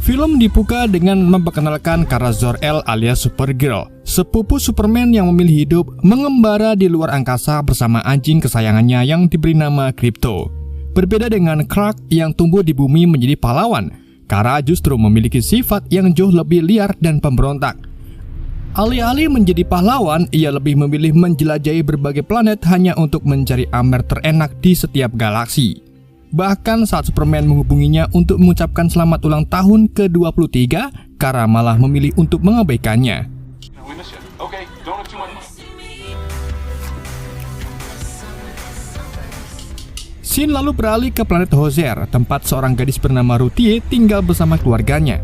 Film dibuka dengan memperkenalkan Kara Zor-El alias Supergirl, sepupu Superman yang memilih hidup mengembara di luar angkasa bersama anjing kesayangannya yang diberi nama Krypto. Berbeda dengan Clark yang tumbuh di bumi menjadi pahlawan, Kara justru memiliki sifat yang jauh lebih liar dan pemberontak. Alih-alih menjadi pahlawan, ia lebih memilih menjelajahi berbagai planet hanya untuk mencari amer terenak di setiap galaksi. Bahkan saat Superman menghubunginya untuk mengucapkan selamat ulang tahun ke-23, Kara malah memilih untuk mengabaikannya. Scene lalu beralih ke planet Hozer, tempat seorang gadis bernama Ruthie tinggal bersama keluarganya.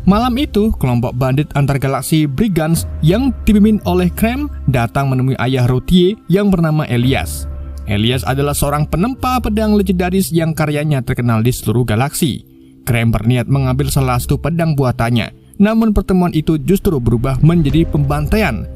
Malam itu, kelompok bandit antar galaksi Brigands yang dipimpin oleh Krem datang menemui ayah Ruthie yang bernama Elias. Elias adalah seorang penempa pedang legendaris yang karyanya terkenal di seluruh galaksi. Krem berniat mengambil salah satu pedang buatannya, namun pertemuan itu justru berubah menjadi pembantaian.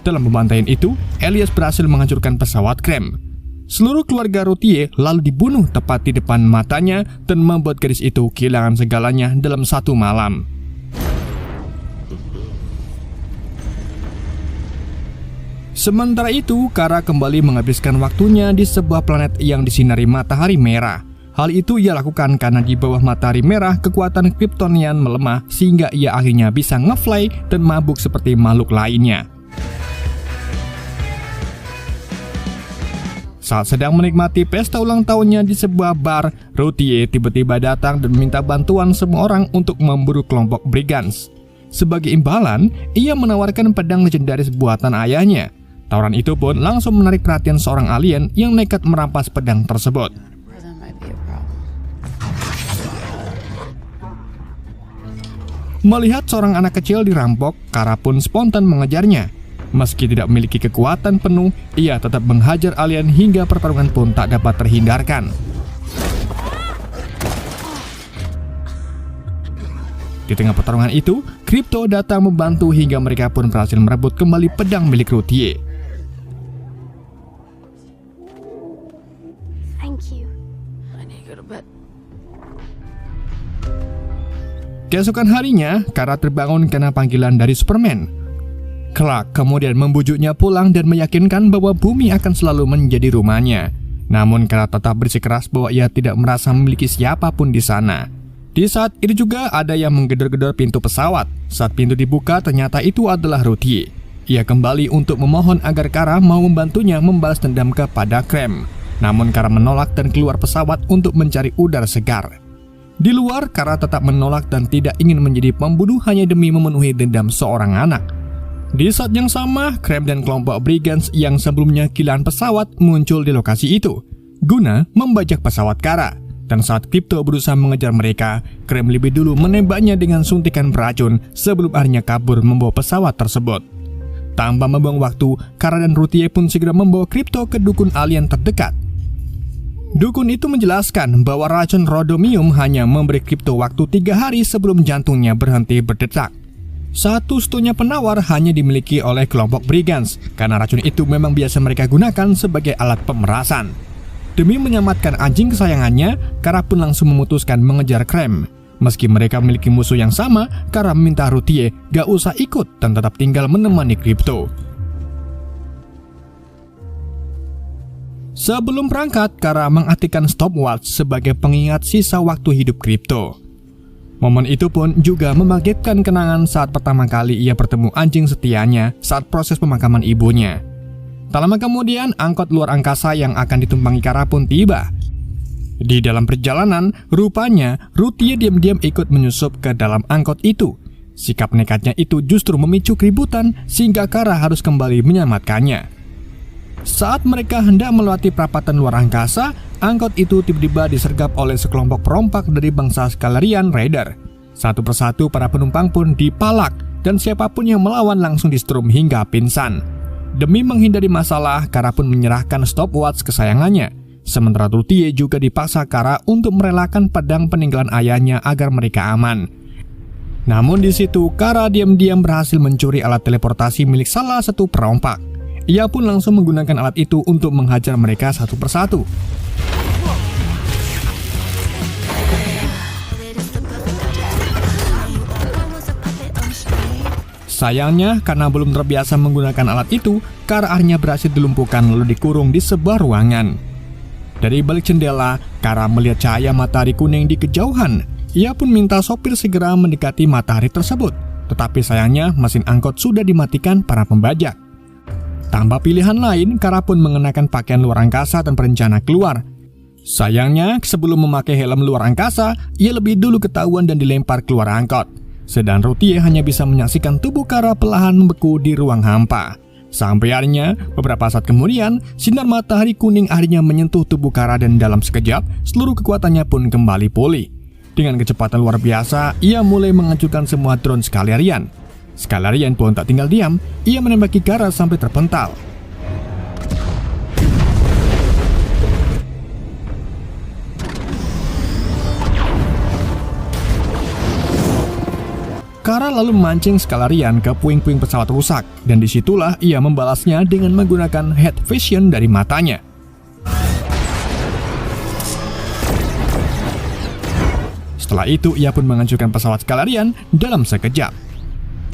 Dalam pembantaian itu, Elias berhasil menghancurkan pesawat Krem. Seluruh keluarga Ruthie lalu dibunuh tepat di depan matanya dan membuat gadis itu kehilangan segalanya dalam satu malam. Sementara itu, Kara kembali menghabiskan waktunya di sebuah planet yang disinari matahari merah. Hal itu ia lakukan karena di bawah matahari merah kekuatan Kryptonian melemah sehingga ia akhirnya bisa nge-fly dan mabuk seperti makhluk lainnya. Saat sedang menikmati pesta ulang tahunnya di sebuah bar, Ruthie tiba-tiba datang dan meminta bantuan semua orang untuk memburu kelompok Brigands. Sebagai imbalan, ia menawarkan pedang legendaris buatan ayahnya. Tawaran itu pun langsung menarik perhatian seorang alien yang nekat merampas pedang tersebut. Melihat seorang anak kecil dirampok, Kara pun spontan mengejarnya. Meski tidak memiliki kekuatan penuh, ia tetap menghajar alien hingga pertarungan pun tak dapat terhindarkan. Di tengah pertarungan itu, Krypto datang membantu hingga mereka pun berhasil merebut kembali pedang milik Ruthie. Keesokan harinya, Kara terbangun karena panggilan dari Superman. Clark kemudian membujuknya pulang dan meyakinkan bahwa bumi akan selalu menjadi rumahnya. Namun Kara tetap bersikeras bahwa ia tidak merasa memiliki siapapun di sana. Di saat itu juga ada yang menggedor-gedor pintu pesawat. Saat pintu dibuka, ternyata itu adalah Ruthie. Ia kembali untuk memohon agar Kara mau membantunya membalas dendam kepada Krem. Namun Kara menolak dan keluar pesawat untuk mencari udara segar. Di luar, Kara tetap menolak dan tidak ingin menjadi pembunuh hanya demi memenuhi dendam seorang anak. Di saat yang sama, Krem dan kelompok Brigands yang sebelumnya kehilangan pesawat muncul di lokasi itu, guna membajak pesawat Kara. Dan saat Krypto berusaha mengejar mereka, Krem lebih dulu menembaknya dengan suntikan beracun sebelum akhirnya kabur membawa pesawat tersebut. Tanpa membuang waktu, Kara dan Ruthie pun segera membawa Krypto ke dukun alien terdekat. Dukun itu menjelaskan bahwa racun rodomium hanya memberi Krypto waktu 3 hari sebelum jantungnya berhenti berdetak. Satu-satunya penawar hanya dimiliki oleh kelompok Brigands, karena racun itu memang biasa mereka gunakan sebagai alat pemerasan. Demi menyelamatkan anjing kesayangannya, Kara pun langsung memutuskan mengejar Krem. Meski mereka memiliki musuh yang sama, Kara meminta Ruthie gak usah ikut dan tetap tinggal menemani Krypto. Sebelum berangkat, Kara mengaktifkan stopwatch sebagai pengingat sisa waktu hidup Krypto. Momen itu pun juga membangkitkan kenangan saat pertama kali ia bertemu anjing setianya saat proses pemakaman ibunya. Tak lama kemudian, angkot luar angkasa yang akan ditumpangi Kara pun tiba. Di dalam perjalanan, rupanya Ruthie diam-diam ikut menyusup ke dalam angkot itu. Sikap nekatnya itu justru memicu keributan sehingga Kara harus kembali menyelamatkannya. Saat mereka hendak melewati perapatan luar angkasa, angkot itu tiba-tiba disergap oleh sekelompok perompak dari bangsa Skalarian Raider. Satu persatu para penumpang pun dipalak dan siapapun yang melawan langsung disetrum hingga pingsan. Demi menghindari masalah, Kara pun menyerahkan stopwatch kesayangannya. Sementara Ruthie juga dipaksa Kara untuk merelakan pedang peninggalan ayahnya agar mereka aman. Namun di situ Kara diam-diam berhasil mencuri alat teleportasi milik salah satu perompak. Ia pun langsung menggunakan alat itu untuk menghajar mereka satu persatu. Sayangnya, karena belum terbiasa menggunakan alat itu, Kara akhirnya berhasil dilumpuhkan lalu dikurung di sebuah ruangan. Dari balik jendela, Kara melihat cahaya matahari kuning di kejauhan. Ia pun minta sopir segera mendekati matahari tersebut. Tetapi sayangnya, mesin angkot sudah dimatikan para pembajak. Tanpa pilihan lain, Kara pun mengenakan pakaian luar angkasa dan berencana keluar. Sayangnya, sebelum memakai helm luar angkasa, ia lebih dulu ketahuan dan dilempar keluar angkot. Sedang Routier hanya bisa menyaksikan tubuh Kara perlahan membeku di ruang hampa. Sampai akhirnya, beberapa saat kemudian, sinar matahari kuning akhirnya menyentuh tubuh Kara dan dalam sekejap, seluruh kekuatannya pun kembali pulih. Dengan kecepatan luar biasa, ia mulai menghancurkan semua drone Scalarian. Scalarian pun tak tinggal diam, ia menembaki Kara sampai terpental. Kara lalu memancing Scalarian ke puing-puing pesawat rusak, dan disitulah ia membalasnya dengan menggunakan head vision dari matanya. Setelah itu, ia pun menghancurkan pesawat Scalarian dalam sekejap.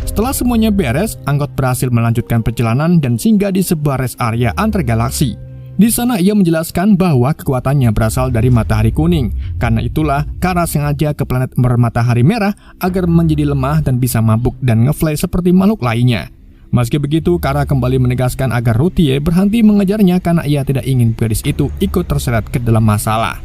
Setelah semuanya beres, angkot berhasil melanjutkan perjalanan dan singgah di sebuah rest area antar galaksi. Di sana ia menjelaskan bahwa kekuatannya berasal dari matahari kuning. Karena itulah, Kara sengaja ke planet bermatahari merah agar menjadi lemah dan bisa mabuk dan ngefly seperti makhluk lainnya. Meski begitu, Kara kembali menegaskan agar Routier berhenti mengejarnya karena ia tidak ingin gadis itu ikut terseret ke dalam masalah.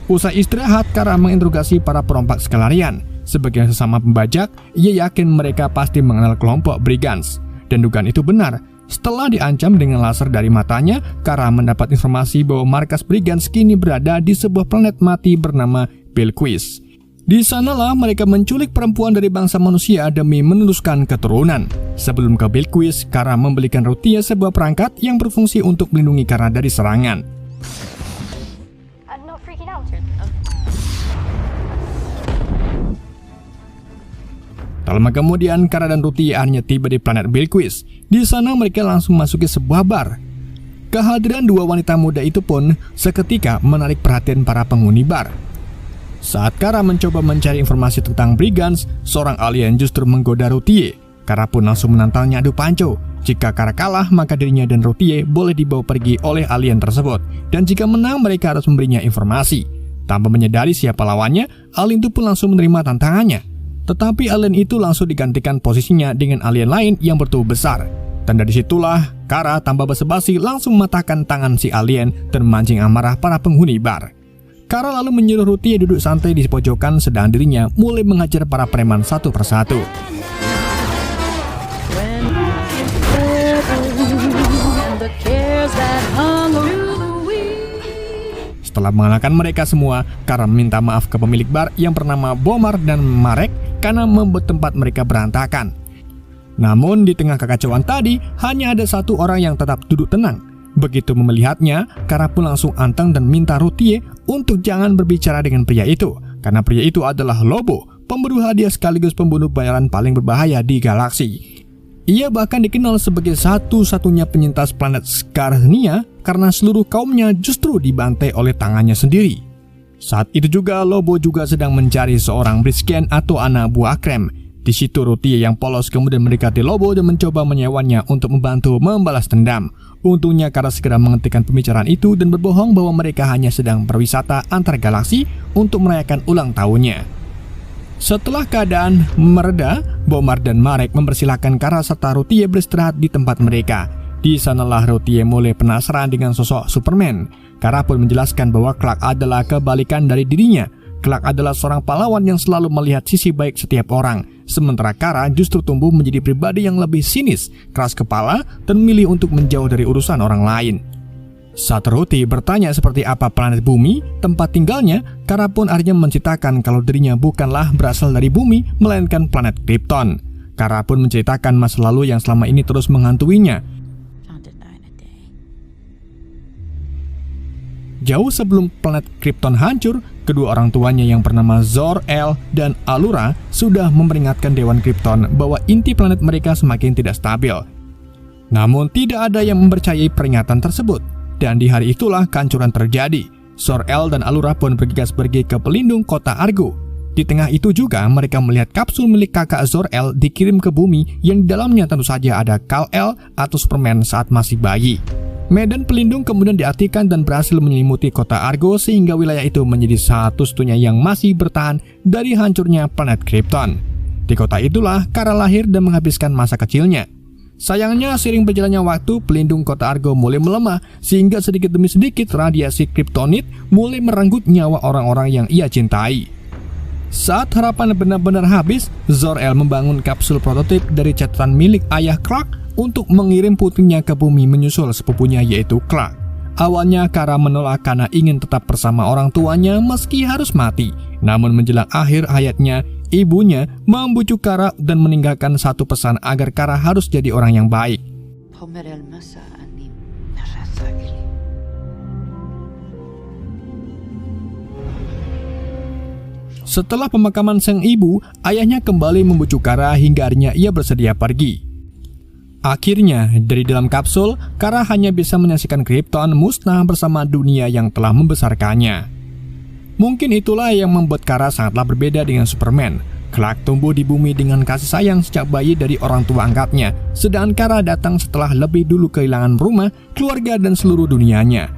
Usai istirahat, Kara menginterogasi para perompak Scalarian. Sebagai sesama pembajak, ia yakin mereka pasti mengenal kelompok Brigands. Dan dugaan itu benar. Setelah diancam dengan laser dari matanya, Kara mendapat informasi bahwa markas Brigands kini berada di sebuah planet mati bernama Belquis. Di sanalah mereka menculik perempuan dari bangsa manusia demi meneruskan keturunan. Sebelum ke Belquis, Kara membelikan Routier sebuah perangkat yang berfungsi untuk melindungi Kara dari serangan. Tak lama kemudian, Kara dan Routier akhirnya tiba di planet Belquis. Di sana mereka langsung masuki sebuah bar. Kehadiran dua wanita muda itu pun seketika menarik perhatian para penghuni bar. Saat Kara mencoba mencari informasi tentang Brigands, seorang alien justru menggoda Routier. Kara pun langsung menantangnya adu panco. Jika Kara kalah, maka dirinya dan Routier boleh dibawa pergi oleh alien tersebut. Dan jika menang, mereka harus memberinya informasi. Tanpa menyadari siapa lawannya, alien itu pun langsung menerima tantangannya. Tetapi alien itu langsung digantikan posisinya dengan alien lain yang bertubuh besar. Dan dari situlah, Kara tanpa basa-basi langsung mematahkan tangan si alien dan memancing amarah para penghuni bar. Kara lalu menyuruh Routier duduk santai di pojokan sedang dirinya mulai menghajar para preman satu persatu. Setelah mengalahkan mereka semua, Kara meminta maaf ke pemilik bar yang bernama Bomar dan Marek karena membuat tempat mereka berantakan. Namun di tengah kekacauan tadi, hanya ada satu orang yang tetap duduk tenang. Begitu melihatnya, Kara pun langsung anteng dan minta Routier untuk jangan berbicara dengan pria itu, karena pria itu adalah Lobo, pemburu hadiah sekaligus pembunuh bayaran paling berbahaya di galaksi. Ia bahkan dikenal sebagai satu-satunya penyintas planet Scarnia karena seluruh kaumnya justru dibantai oleh tangannya sendiri. Saat itu juga Lobo juga sedang mencari seorang Brisken atau anak buah Krem. Di situ Routier yang polos kemudian mendekati Lobo dan mencoba menyewanya untuk membantu membalas dendam. Untungnya Kara segera menghentikan pembicaraan itu dan berbohong bahwa mereka hanya sedang berwisata antar galaksi untuk merayakan ulang tahunnya. Setelah keadaan mereda, Bomar dan Marek mempersilahkan Kara serta Routier beristirahat di tempat mereka. Di sanalah Routier mulai penasaran dengan sosok Superman. Kara pun menjelaskan bahwa Clark adalah kebalikan dari dirinya. Clark adalah seorang pahlawan yang selalu melihat sisi baik setiap orang. Sementara Kara justru tumbuh menjadi pribadi yang lebih sinis, keras kepala, dan memilih untuk menjauh dari urusan orang lain. Saat Routier bertanya seperti apa planet bumi, tempat tinggalnya, Kara pun akhirnya menceritakan kalau dirinya bukanlah berasal dari bumi, melainkan planet Krypton. Kara pun menceritakan masa lalu yang selama ini terus menghantuinya. Jauh sebelum planet Krypton hancur, kedua orang tuanya yang bernama Zor-El dan Allura sudah memperingatkan Dewan Krypton bahwa inti planet mereka semakin tidak stabil. Namun tidak ada yang mempercayai peringatan tersebut, dan di hari itulah kehancuran terjadi. Zor-El dan Allura pun bergegas pergi ke pelindung kota Argo. Di tengah itu juga mereka melihat kapsul milik kakak Zor-El dikirim ke bumi, yang di dalamnya tentu saja ada Kal-El atau Superman saat masih bayi. Medan pelindung kemudian diartikan dan berhasil menyelimuti kota Argo, sehingga wilayah itu menjadi satu-satunya yang masih bertahan dari hancurnya planet Krypton. Di kota itulah Kara lahir dan menghabiskan masa kecilnya. Sayangnya, seiring berjalannya waktu, pelindung kota Argo mulai melemah, sehingga sedikit demi sedikit radiasi kryptonit mulai merenggut nyawa orang-orang yang ia cintai. Saat harapan benar-benar habis, Zor-El membangun kapsul prototip dari catatan milik ayah Clark untuk mengirim putrinya ke bumi menyusul sepupunya yaitu Clark. Awalnya Kara menolak karena ingin tetap bersama orang tuanya meski harus mati. Namun menjelang akhir hayatnya, ibunya membujuk Kara dan meninggalkan satu pesan agar Kara harus jadi orang yang baik. Setelah pemakaman sang ibu, ayahnya kembali membujuk Kara hingga akhirnya ia bersedia pergi. Akhirnya, dari dalam kapsul, Kara hanya bisa menyaksikan Krypton musnah bersama dunia yang telah membesarkannya. Mungkin itulah yang membuat Kara sangatlah berbeda dengan Superman. Clark tumbuh di bumi dengan kasih sayang sejak bayi dari orang tua angkatnya, sedangkan Kara datang setelah lebih dulu kehilangan rumah, keluarga, dan seluruh dunianya.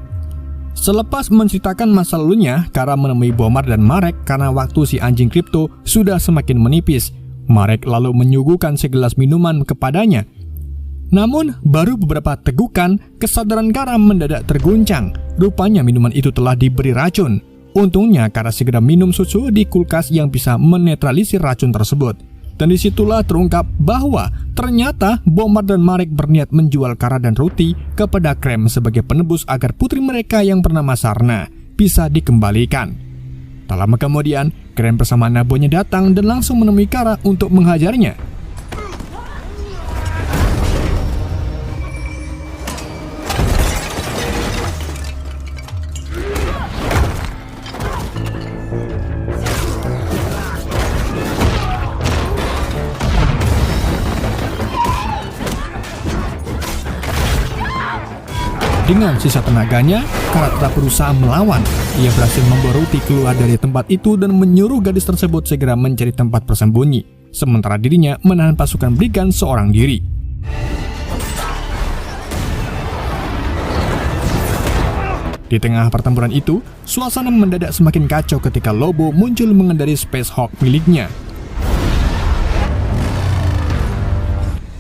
Selepas menceritakan masa lalunya, Kara menemui Bomar dan Marek karena waktu si anjing kripto sudah semakin menipis. Marek lalu menyuguhkan segelas minuman kepadanya. Namun, baru beberapa tegukan, kesadaran Kara mendadak terguncang. Rupanya minuman itu telah diberi racun. Untungnya Kara segera minum susu di kulkas yang bisa menetralisir racun tersebut. Dan disitulah terungkap bahwa ternyata Bomar dan Marek berniat menjual Kara dan Ruti kepada Krem sebagai penebus agar putri mereka yang bernama Sarna bisa dikembalikan. Tak lama kemudian, Krem bersama Nabonya datang dan langsung menemui Kara untuk menghajarnya. Dengan sisa tenaganya, Kara tetap berusaha melawan. Ia berhasil membawa Ruti keluar dari tempat itu dan menyuruh gadis tersebut segera mencari tempat bersembunyi, sementara dirinya menahan pasukan Brigand seorang diri. Di tengah pertempuran itu, suasana mendadak semakin kacau ketika Lobo muncul mengendari Space Hawk miliknya.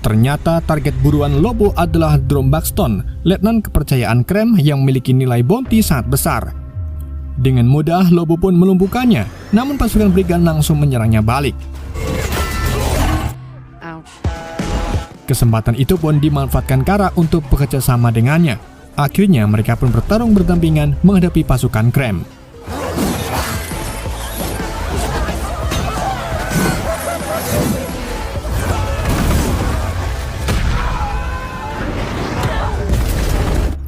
Ternyata target buruan Lobo adalah Drom Buxton, letnan kepercayaan Krem yang memiliki nilai bounty sangat besar. Dengan mudah Lobo pun melumpuhkannya, namun pasukan Brigand langsung menyerangnya balik. Kesempatan itu pun dimanfaatkan Kara untuk bekerja sama dengannya. Akhirnya mereka pun bertarung berdampingan menghadapi pasukan Krem.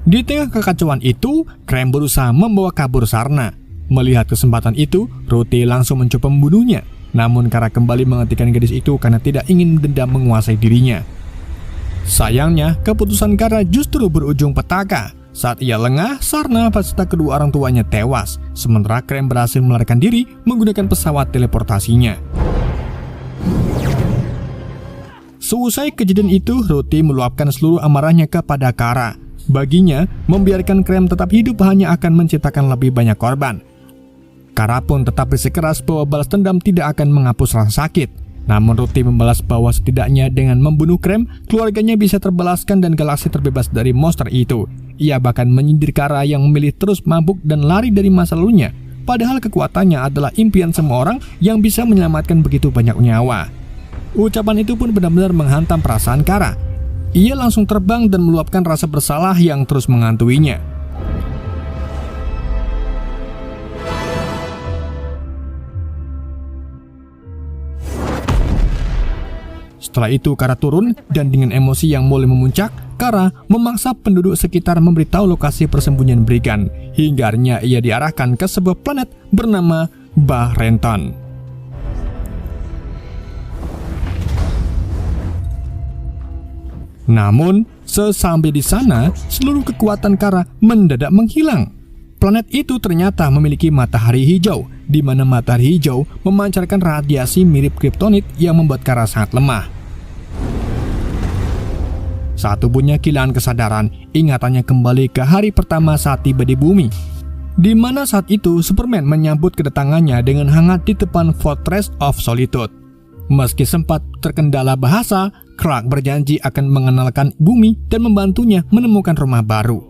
Di tengah kekacauan itu, Krem berusaha membawa kabur Sarna. Melihat kesempatan itu, Ruti langsung mencoba membunuhnya. Namun Kara kembali menghentikan gadis itu karena tidak ingin dendam menguasai dirinya. Sayangnya, keputusan Kara justru berujung petaka. Saat ia lengah, Sarna beserta kedua orang tuanya tewas. Sementara Krem berhasil melarikan diri menggunakan pesawat teleportasinya. Seusai kejadian itu, Ruti meluapkan seluruh amarahnya kepada Kara. Baginya, membiarkan Krem tetap hidup hanya akan menciptakan lebih banyak korban. Kara pun tetap bersikeras bahwa balas dendam tidak akan menghapus rasa sakit. Namun Ruti membalas bahwa setidaknya dengan membunuh Krem, keluarganya bisa terbalaskan dan galaksi terbebas dari monster itu. Ia bahkan menyindir Kara yang memilih terus mabuk dan lari dari masa lalunya. Padahal kekuatannya adalah impian semua orang yang bisa menyelamatkan begitu banyak nyawa. Ucapan itu pun benar-benar menghantam perasaan Kara. Ia langsung terbang dan meluapkan rasa bersalah yang terus menghantuinya. Setelah itu Kara turun dan dengan emosi yang mulai memuncak, Kara memaksa penduduk sekitar memberitahu lokasi persembunyian Brigand. Hingga akhirnya ia diarahkan ke sebuah planet bernama Bah-Renton. Namun, sesampai di sana, seluruh kekuatan Kara mendadak menghilang. Planet itu ternyata memiliki matahari hijau, di mana matahari hijau memancarkan radiasi mirip kriptonit yang membuat Kara sangat lemah. Saat tubuhnya kehilangan kesadaran, ingatannya kembali ke hari pertama saat tiba di bumi, di mana saat itu Superman menyambut kedatangannya dengan hangat di depan Fortress of Solitude. Meski sempat terkendala bahasa, Clark berjanji akan mengenalkan bumi dan membantunya menemukan rumah baru.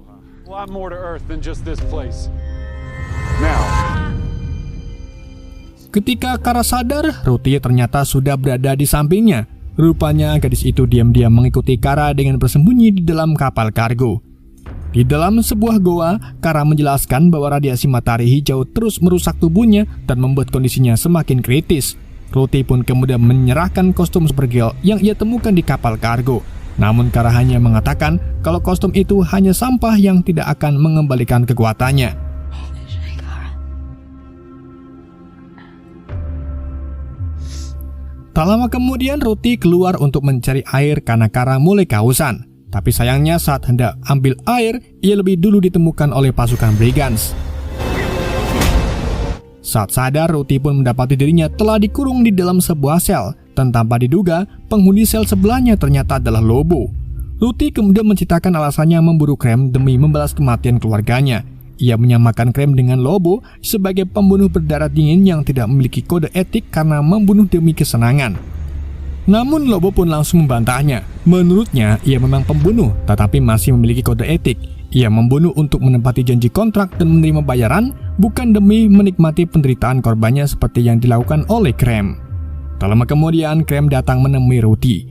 Ketika Kara sadar, Ruthie ternyata sudah berada di sampingnya. Rupanya gadis itu diam-diam mengikuti Kara dengan bersembunyi di dalam kapal kargo. Di dalam sebuah goa, Kara menjelaskan bahwa radiasi matahari hijau terus merusak tubuhnya dan membuat kondisinya semakin kritis. Ruthie pun kemudian menyerahkan kostum Supergirl yang ia temukan di kapal kargo. Namun Kara hanya mengatakan kalau kostum itu hanya sampah yang tidak akan mengembalikan kekuatannya. Tak lama kemudian Ruthie keluar untuk mencari air karena Kara mulai kehausan. Tapi sayangnya saat hendak ambil air, ia lebih dulu ditemukan oleh pasukan Brigands. Saat sadar, Ruthie pun mendapati dirinya telah dikurung di dalam sebuah sel, dan tanpa diduga, penghuni sel sebelahnya ternyata adalah Lobo. Ruthie kemudian menceritakan alasannya memburu Krem demi membalas kematian keluarganya. Ia menyamakan Krem dengan Lobo sebagai pembunuh berdarah dingin yang tidak memiliki kode etik karena membunuh demi kesenangan. Namun Lobo pun langsung membantahnya. Menurutnya, ia memang pembunuh, tetapi masih memiliki kode etik. Ia membunuh untuk menepati janji kontrak dan menerima bayaran, bukan demi menikmati penderitaan korbannya seperti yang dilakukan oleh Krem. Tak lama kemudian, Krem datang menemui Ruthie.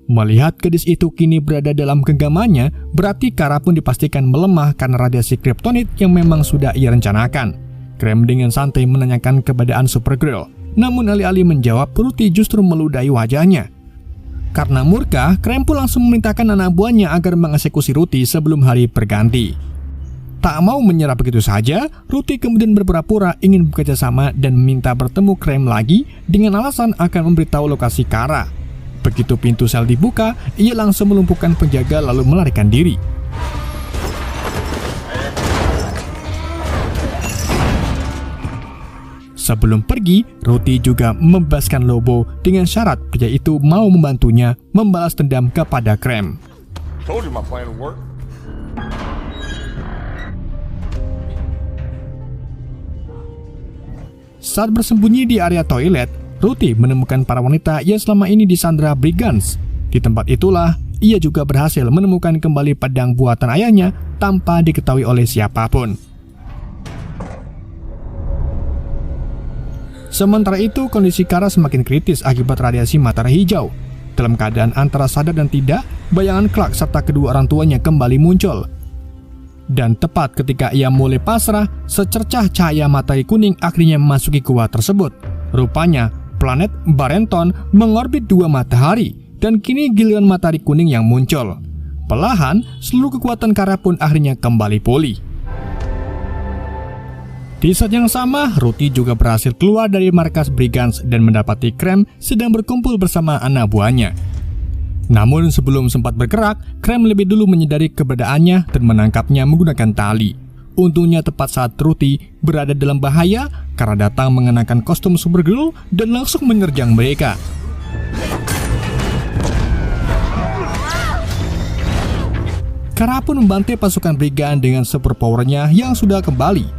Melihat gadis itu kini berada dalam genggamannya, berarti Kara pun dipastikan melemah karena radiasi kriptonit yang memang sudah ia rencanakan. Krem dengan santai menanyakan keberadaan Supergirl, namun alih-alih menjawab, Ruthie justru meludahi wajahnya. Karena murka, Krem pun langsung memerintahkan anak buahnya agar mengeksekusi Ruthie sebelum hari berganti. Tak mau menyerah begitu saja, Ruthie kemudian berpura-pura ingin bekerja sama dan meminta bertemu Krem lagi dengan alasan akan memberitahu lokasi Kara. Begitu pintu sel dibuka, ia langsung melumpuhkan penjaga lalu melarikan diri. Sebelum pergi, Ruthie juga membebaskan Lobo dengan syarat pria itu mau membantunya membalas dendam kepada Krem. Saat bersembunyi di area toilet, Ruthie menemukan para wanita yang selama ini disandra Brigands. Di tempat itulah, ia juga berhasil menemukan kembali pedang buatan ayahnya tanpa diketahui oleh siapapun. Sementara itu, kondisi Kara semakin kritis akibat radiasi matahari hijau. Dalam keadaan antara sadar dan tidak, bayangan Clark serta kedua orang tuanya kembali muncul. Dan tepat ketika ia mulai pasrah, secercah cahaya matahari kuning akhirnya memasuki gua tersebut. Rupanya, planet Barenton mengorbit dua matahari, dan kini giliran matahari kuning yang muncul. Perlahan, seluruh kekuatan Kara pun akhirnya kembali pulih. Di saat yang sama, Ruthie juga berhasil keluar dari markas Brigands dan mendapati Krem sedang berkumpul bersama anak buahnya. Namun sebelum sempat bergerak, Krem lebih dulu menyadari keberadaannya dan menangkapnya menggunakan tali. Untungnya tepat saat Ruthie berada dalam bahaya, Kara datang mengenakan kostum Supergirl dan langsung menyerang mereka. Kara pun membantai pasukan Brigand dengan superpowernya yang sudah kembali.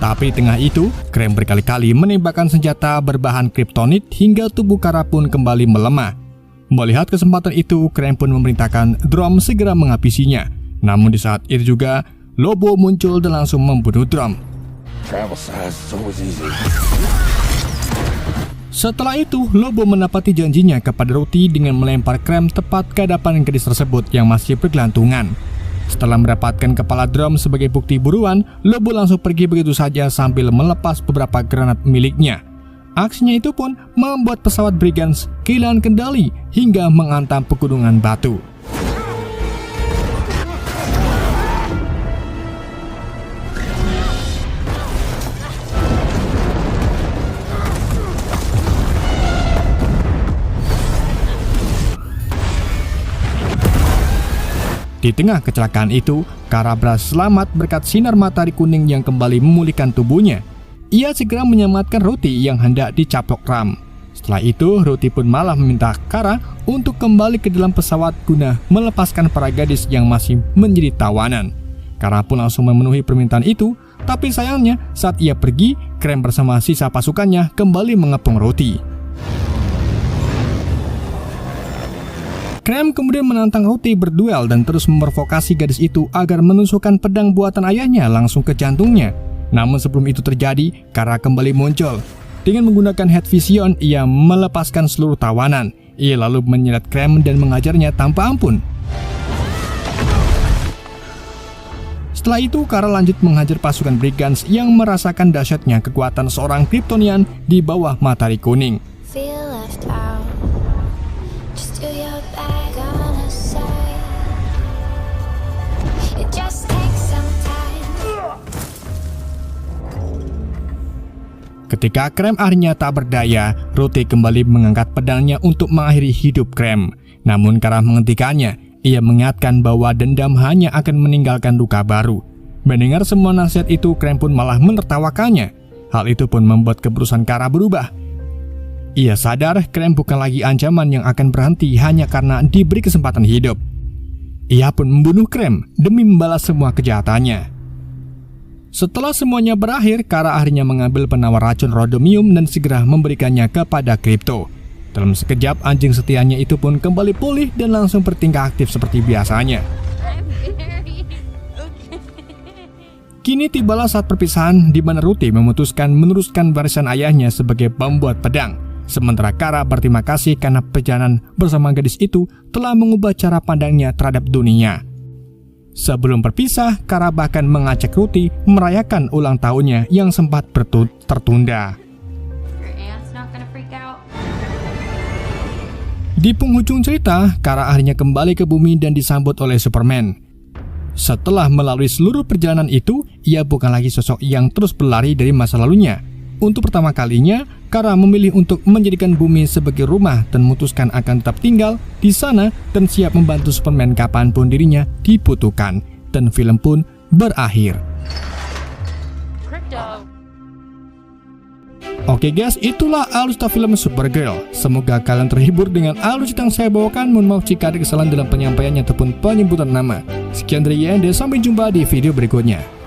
Tapi tengah itu, Krem berkali-kali menembakkan senjata berbahan kriptonit hingga tubuh Kara pun kembali melemah. Melihat kesempatan itu, Krem pun memerintahkan Drum segera menghabisinya. Namun di saat itu juga, Lobo muncul dan langsung membunuh Drum. Setelah itu, Lobo menepati janjinya kepada Ruthie dengan melempar Krem tepat ke hadapan gadis tersebut yang masih bergelantungan. Setelah mendapatkan kepala Drum sebagai bukti buruan, Lobo langsung pergi begitu saja sambil melepas beberapa granat miliknya. Aksinya itu pun membuat pesawat Brigands kehilangan kendali hingga menghantam pegunungan batu. Di tengah kecelakaan itu, Kara berhasil selamat berkat sinar matahari kuning yang kembali memulihkan tubuhnya. Ia segera menyelamatkan Ruthie yang hendak dicaplok ram. Setelah itu, Ruthie pun malah meminta Kara untuk kembali ke dalam pesawat guna melepaskan para gadis yang masih menjadi tawanan. Kara pun langsung memenuhi permintaan itu, tapi sayangnya saat ia pergi, Krem bersama sisa pasukannya kembali mengepung Ruthie. Krem kemudian menantang Ruthie berduel dan terus memprovokasi gadis itu agar menusukkan pedang buatan ayahnya langsung ke jantungnya. Namun sebelum itu terjadi, Kara kembali muncul. Dengan menggunakan Heat Vision, ia melepaskan seluruh tawanan. Ia lalu menyeret Krem dan mengajarnya tanpa ampun. Setelah itu, Kara lanjut menghajar pasukan Brigands yang merasakan dahsyatnya kekuatan seorang Kryptonian di bawah matahari kuning. Ketika Krem akhirnya tak berdaya, Ruthie kembali mengangkat pedangnya untuk mengakhiri hidup Krem. Namun Kara menghentikannya. Ia mengingatkan bahwa dendam hanya akan meninggalkan luka baru. Mendengar semua nasihat itu, Krem pun malah menertawakannya. Hal itu pun membuat keputusan Kara berubah. Ia sadar Krem bukan lagi ancaman yang akan berhenti hanya karena diberi kesempatan hidup. Ia pun membunuh Krem demi membalas semua kejahatannya. Setelah semuanya berakhir, Kara akhirnya mengambil penawar racun Rhodomium dan segera memberikannya kepada Crypto. Dalam sekejap, anjing setianya itu pun kembali pulih dan langsung bertingkah aktif seperti biasanya. Kini tibalah saat perpisahan di mana Ruthie memutuskan meneruskan warisan ayahnya sebagai pembuat pedang. Sementara Kara berterima kasih karena perjalanan bersama gadis itu telah mengubah cara pandangnya terhadap dunia. Sebelum berpisah, Kara bahkan mengajak Ruthie merayakan ulang tahunnya yang sempat tertunda. Di penghujung cerita, Kara akhirnya kembali ke bumi dan disambut oleh Superman. Setelah melalui seluruh perjalanan itu, ia bukan lagi sosok yang terus berlari dari masa lalunya. Untuk pertama kalinya, Kara memilih untuk menjadikan bumi sebagai rumah dan memutuskan akan tetap tinggal di sana dan siap membantu Superman kapanpun dirinya dibutuhkan. Dan film pun berakhir. Oke guys, itulah alur cerita film Supergirl. Semoga kalian terhibur dengan alur cerita yang saya bawakan. Mohon maaf jika ada kesalahan dalam penyampaiannya ataupun penyebutan nama. Sekian dari Yende, sampai jumpa di video berikutnya.